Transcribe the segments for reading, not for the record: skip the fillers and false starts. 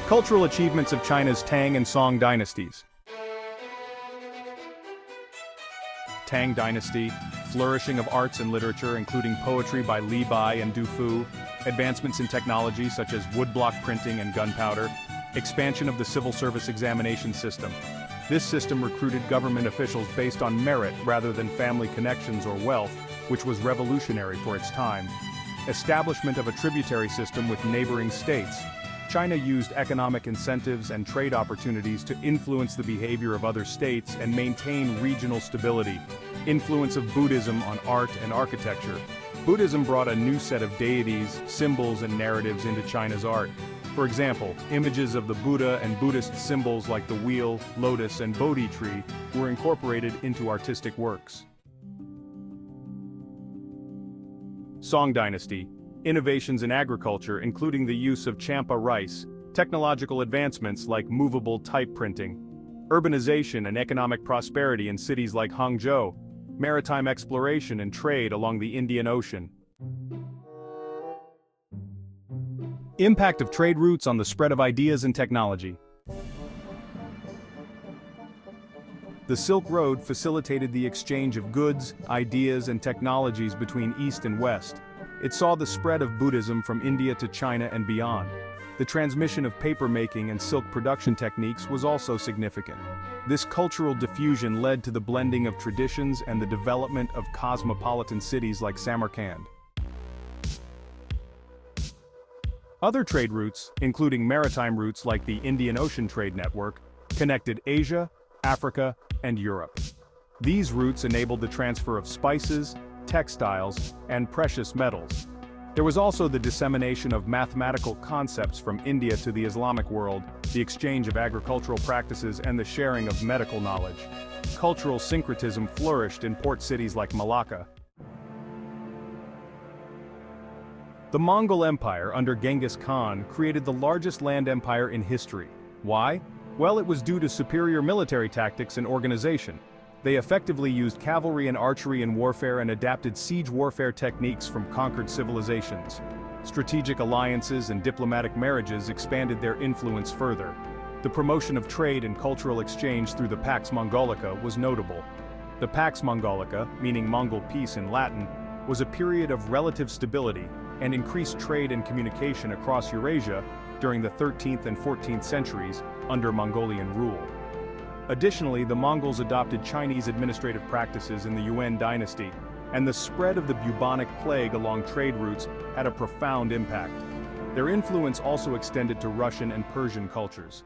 Cultural achievements of China's Tang and Song dynasties. Tang Dynasty, flourishing of arts and literature including poetry by Li Bai and Du Fu, advancements in technology such as woodblock printing and gunpowder, expansion of the civil service examination system. This system recruited government officials based on merit rather than family connections or wealth, which was revolutionary for its time. Establishment of a tributary system with neighboring states. China used economic incentives and trade opportunities to influence the behavior of other states and maintain regional stability. Influence of Buddhism on art and architecture. Buddhism brought a new set of deities, symbols, and narratives into China's art. For example, images of the Buddha and Buddhist symbols like the wheel, lotus, and Bodhi tree were incorporated into artistic works. Song Dynasty. Innovations in agriculture including the use of champa rice, technological advancements like movable type printing, urbanization and economic prosperity in cities like Hangzhou, maritime exploration and trade along the Indian Ocean. Impact of trade routes on the spread of ideas and technology. The Silk Road facilitated the exchange of goods, ideas, and technologies between East and West. It saw the spread of Buddhism from India to China and beyond. The transmission of paper-making and silk production techniques was also significant. This cultural diffusion led to the blending of traditions and the development of cosmopolitan cities like Samarkand. Other trade routes, including maritime routes like the Indian Ocean Trade Network, connected Asia, Africa, and Europe. These routes enabled the transfer of spices, textiles, and precious metals. There was also the dissemination of mathematical concepts from India to the Islamic world, the exchange of agricultural practices, and the sharing of medical knowledge. Cultural syncretism flourished in port cities like Malacca. The Mongol Empire under Genghis Khan created the largest land empire in history. Why? Well, it was due to superior military tactics and organization. They effectively used cavalry and archery in warfare and adapted siege warfare techniques from conquered civilizations. Strategic alliances and diplomatic marriages expanded their influence further. The promotion of trade and cultural exchange through the Pax Mongolica was notable. The Pax Mongolica, meaning Mongol peace in Latin, was a period of relative stability and increased trade and communication across Eurasia during the 13th and 14th centuries under Mongolian rule. Additionally, the Mongols adopted Chinese administrative practices in the Yuan dynasty, and the spread of the bubonic plague along trade routes had a profound impact. Their influence also extended to Russian and Persian cultures.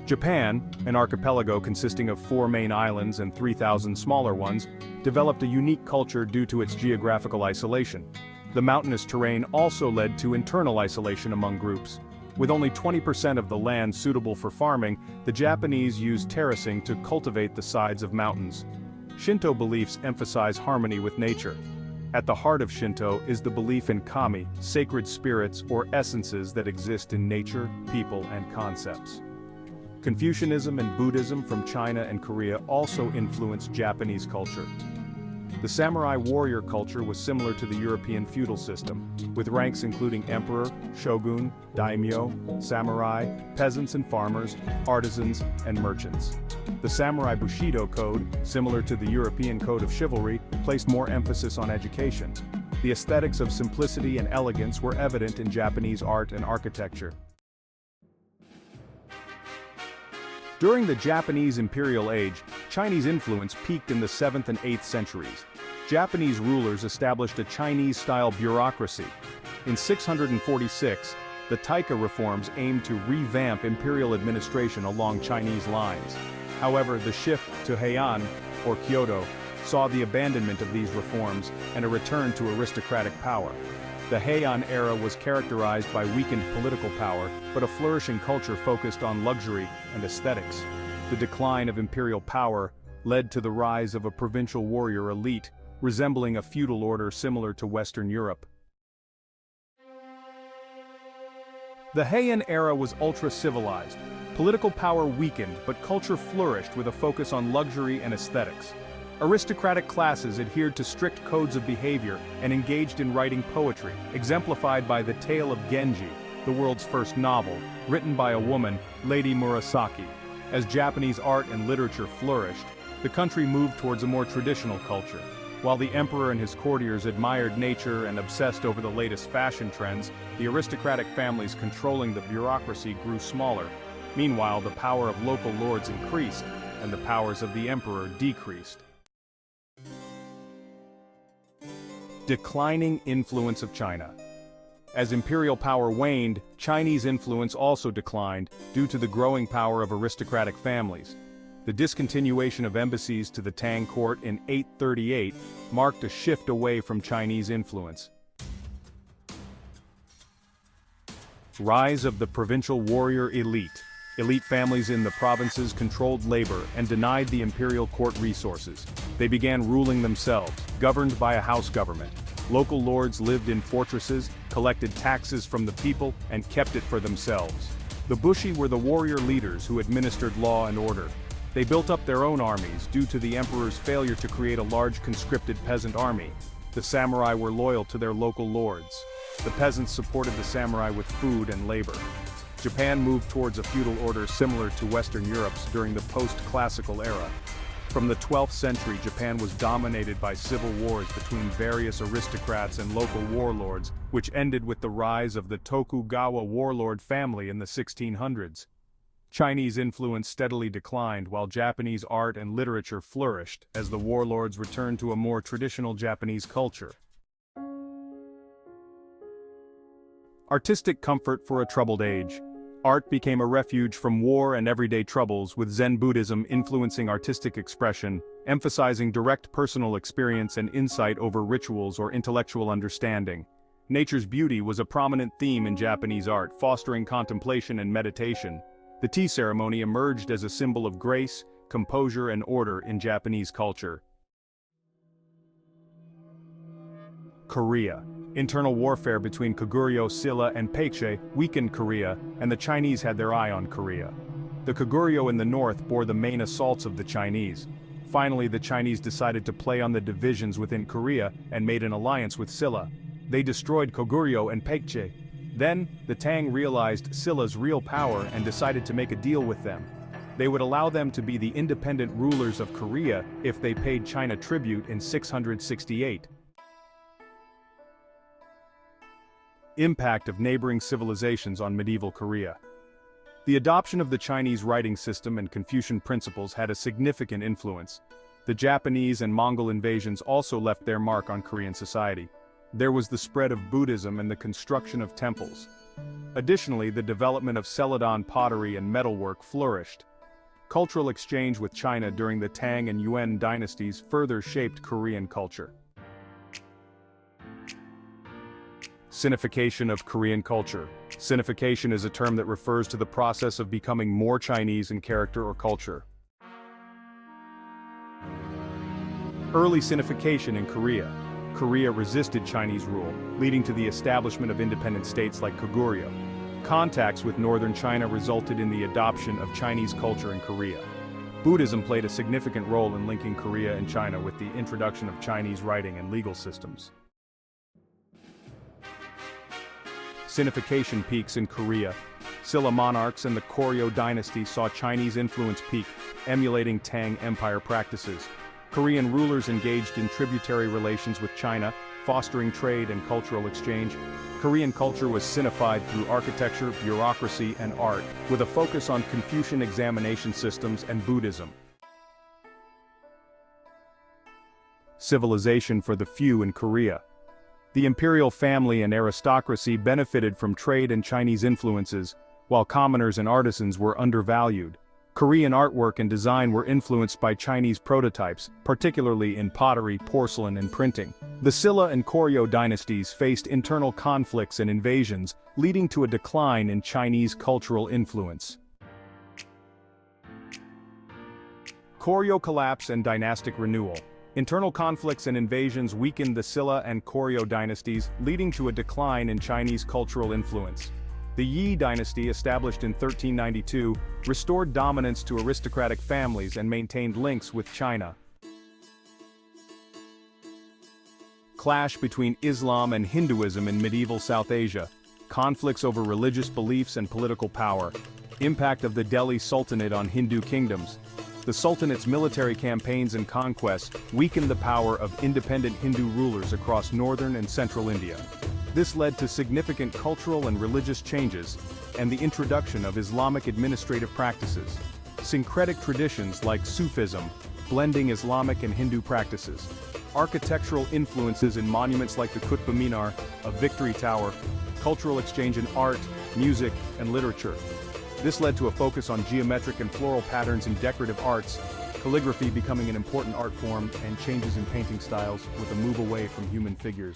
Japan, an archipelago consisting of 4 main islands and 3,000 smaller ones, developed a unique culture due to its geographical isolation. The mountainous terrain also led to internal isolation among groups. With only 20% of the land suitable for farming, the Japanese used terracing to cultivate the sides of mountains. Shinto beliefs emphasize harmony with nature. At the heart of Shinto is the belief in kami, sacred spirits or essences that exist in nature, people, and concepts. Confucianism and Buddhism from China and Korea also influenced Japanese culture. The samurai warrior culture was similar to the European feudal system, with ranks including emperor, shogun, daimyo, samurai, peasants and farmers, artisans, and merchants. The samurai Bushido code, similar to the European code of chivalry, placed more emphasis on education. The aesthetics of simplicity and elegance were evident in Japanese art and architecture. During the Japanese imperial age, Chinese influence peaked in the 7th and 8th centuries. Japanese rulers established a Chinese-style bureaucracy. In 646, the Taika reforms aimed to revamp imperial administration along Chinese lines. However, the shift to Heian, or Kyoto, saw the abandonment of these reforms and a return to aristocratic power. The Heian era was characterized by weakened political power, but a flourishing culture focused on luxury and aesthetics. The decline of imperial power led to the rise of a provincial warrior elite, resembling a feudal order similar to Western Europe. The Heian era was ultra-civilized. Political power weakened, but culture flourished with a focus on luxury and aesthetics. Aristocratic classes adhered to strict codes of behavior and engaged in writing poetry, exemplified by The Tale of Genji, the world's first novel, written by a woman, Lady Murasaki. As Japanese art and literature flourished, the country moved towards a more traditional culture. While the emperor and his courtiers admired nature and obsessed over the latest fashion trends, the aristocratic families controlling the bureaucracy grew smaller. Meanwhile, the power of local lords increased, and the powers of the emperor decreased. Declining influence of China. As imperial power waned, Chinese influence also declined due to the growing power of aristocratic families. The discontinuation of embassies to the Tang court in 838 marked a shift away from Chinese influence. Rise of the provincial warrior elite. Elite families in the provinces controlled labor and denied the imperial court resources. They began ruling themselves, governed by a house government. Local lords lived in fortresses, collected taxes from the people, and kept it for themselves. The Bushi were the warrior leaders who administered law and order. They built up their own armies due to the emperor's failure to create a large conscripted peasant army. The samurai were loyal to their local lords. The peasants supported the samurai with food and labor. Japan moved towards a feudal order similar to Western Europe's during the post-classical era. From the 12th century, Japan was dominated by civil wars between various aristocrats and local warlords, which ended with the rise of the Tokugawa warlord family in the 1600s. Chinese influence steadily declined while Japanese art and literature flourished as the warlords returned to a more traditional Japanese culture. Artistic comfort for a troubled age. Art became a refuge from war and everyday troubles, with Zen Buddhism influencing artistic expression, emphasizing direct personal experience and insight over rituals or intellectual understanding. Nature's beauty was a prominent theme in Japanese art, fostering contemplation and meditation. The tea ceremony emerged as a symbol of grace, composure, and order in Japanese culture. Korea. Internal warfare between Koguryo, Silla, and Paekche weakened Korea, and the Chinese had their eye on Korea. The Koguryo in the north bore the main assaults of the Chinese. Finally, the Chinese decided to play on the divisions within Korea and made an alliance with Silla. They destroyed Koguryo and Paekche. Then, the Tang realized Silla's real power and decided to make a deal with them. They would allow them to be the independent rulers of Korea if they paid China tribute in 668. Impact of neighboring civilizations on medieval Korea. The adoption of the Chinese writing system and Confucian principles had a significant influence. The Japanese and Mongol invasions also left their mark on Korean society. There was the spread of Buddhism and the construction of temples. Additionally, the development of Celadon pottery and metalwork flourished. Cultural exchange with China during the Tang and Yuan dynasties further shaped Korean culture. Sinification of Korean culture. Sinification is a term that refers to the process of becoming more Chinese in character or culture. Early Sinification in Korea. Korea resisted Chinese rule, leading to the establishment of independent states like Koguryo. Contacts with northern China resulted in the adoption of Chinese culture in Korea. Buddhism played a significant role in linking Korea and China with the introduction of Chinese writing and legal systems. Sinification peaks in Korea. Silla monarchs and the Koryo dynasty saw Chinese influence peak, emulating Tang Empire practices. Korean rulers engaged in tributary relations with China, fostering trade and cultural exchange. Korean culture was Sinified through architecture, bureaucracy, and art, with a focus on Confucian examination systems and Buddhism. Civilization for the few in Korea. The imperial family and aristocracy benefited from trade and Chinese influences, while commoners and artisans were undervalued. Korean artwork and design were influenced by Chinese prototypes, particularly in pottery, porcelain, and printing. The Silla and Koryo dynasties faced internal conflicts and invasions, leading to a decline in Chinese cultural influence. Koryo collapse and dynastic renewal. Internal conflicts and invasions weakened the Silla and Koryo dynasties, leading to a decline in Chinese cultural influence. The Yi dynasty, established in 1392, restored dominance to aristocratic families and maintained links with China. clash between Islam and Hinduism in medieval South Asia, conflicts over religious beliefs and political power, impact of the Delhi Sultanate on Hindu kingdoms. The Sultanate's military campaigns and conquests weakened the power of independent Hindu rulers across northern and central India. This led to significant cultural and religious changes, and the introduction of Islamic administrative practices. Syncretic traditions like Sufism, blending Islamic and Hindu practices. Architectural influences in monuments like the Qutb Minar, a victory tower, cultural exchange in art, music, and literature. This led to a focus on geometric and floral patterns in decorative arts, calligraphy becoming an important art form, and changes in painting styles with a move away from human figures.